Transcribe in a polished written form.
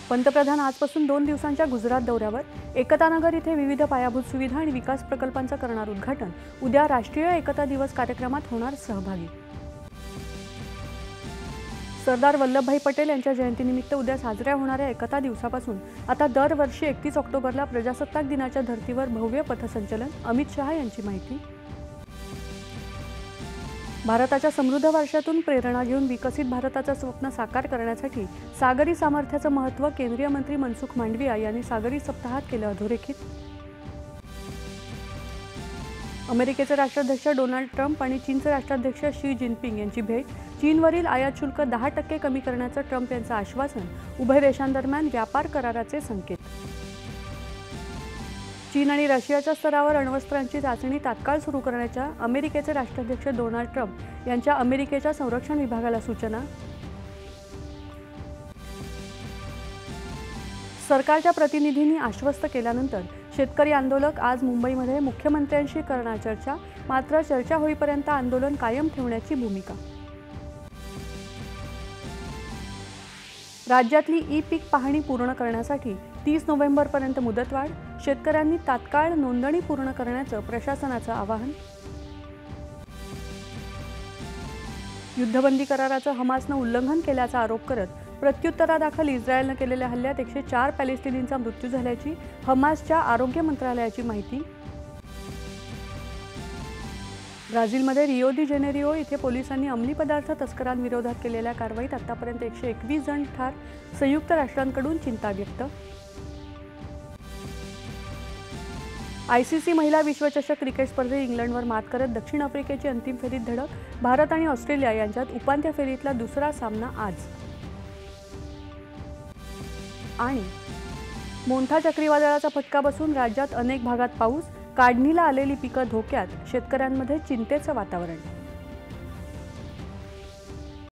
पंतप्रधान आजपासून 2 दिवसांच्या गुजरात दौऱ्यावर. एकतानगर इथे विविध पायाभूत सुविधा आणि विकास प्रकल्पांचं करणार उद्घाटन. उद्या राष्ट्रीय एकता दिवस कार्यक्रमात होणार सहभागी. सरदार वल्लभभाई पटेल यांच्या जयंतीनिमित्त उद्या साजऱ्या होणाऱ्या एकता दिवसापासून आता दरवर्षी 31 ऑक्टोबरला प्रजासत्ताक दिनाच्या धर्तीवर भव्य पथसंचलन. अमित शहा यांची माहिती. भारताच्या समृद्ध वारशातून प्रेरणा घेऊन विकसित भारताचं स्वप्न साकार करण्यासाठी सागरी सामर्थ्याचं महत्त्व केंद्रीय मंत्री मनसुख मांडविया यांनी सागरी सप्ताहात केलं अधोरेखित. अमेरिकेचे राष्ट्राध्यक्ष डोनाल्ड ट्रम्प आणि चीनचे राष्ट्राध्यक्ष शी जिनपिंग यांची भेट. चीनवरील आयात शुल्क 10% कमी करण्याचं ट्रम्प यांचं आश्वासन. उभय देशांदरम्यान व्यापार कराराचे संकेत. चीन आणि रशियाच्या स्तरावर अण्वस्त्रांची चाचणी तात्काळ सुरू करण्याच्या अमेरिकेचे राष्ट्राध्यक्ष डोनाल्ड ट्रम्प यांच्या अमेरिकेच्या संरक्षण विभागाला सूचना. सरकारच्या प्रतिनिधींनी आश्वस्त केल्यानंतर शेतकरी आंदोलक आज मुंबईमध्ये मुख्यमंत्र्यांशी करणार चर्चा. मात्र चर्चा होईपर्यंत आंदोलन कायम ठेवण्याची भूमिका. राज्यातली ई-पीक पाहणी पूर्ण करण्यासाठी 30 नोव्हेंबरपर्यंत मुदतवाढ. शेतकऱ्यांनी तात्काळ नोंदणी पूर्ण करण्याचं प्रशासनाचं आवाहन. युद्धबंदी कराराचं हमासनं उल्लंघन केल्याचा आरोप करत प्रत्युत्तरादाखल इस्रायलनं केलेल्या हल्ल्यात 104 पॅलेस्टिनींचा मृत्यू झाल्याची हमासच्या आरोग्य मंत्रालयाची माहिती. ब्राझीलमध्ये रिओ दी जेनेरिओ इथे पोलिसांनी अंमली पदार्थ तस्करांविरोधात केलेल्या कारवाईत आतापर्यंत 121 जण ठार. संयुक्त राष्ट्रांकडून चिंता व्यक्त. ICC महिला विश्वचषक क्रिकेट स्पर्धेत इंग्लंडवर मात करत दक्षिण आफ्रिकेची अंतिम फेरीत धडक. भारत आणि ऑस्ट्रेलिया यांच्यात उपांत्य फेरीतला दुसरा सामना आज. आणि मोंठा चक्रीवादळाचा फटका बसून राज्यात अनेक भागात पाऊस. काढणीला आलेली पिकं धोक्यात. शेतकऱ्यांमध्ये चिंतेचं वातावरण.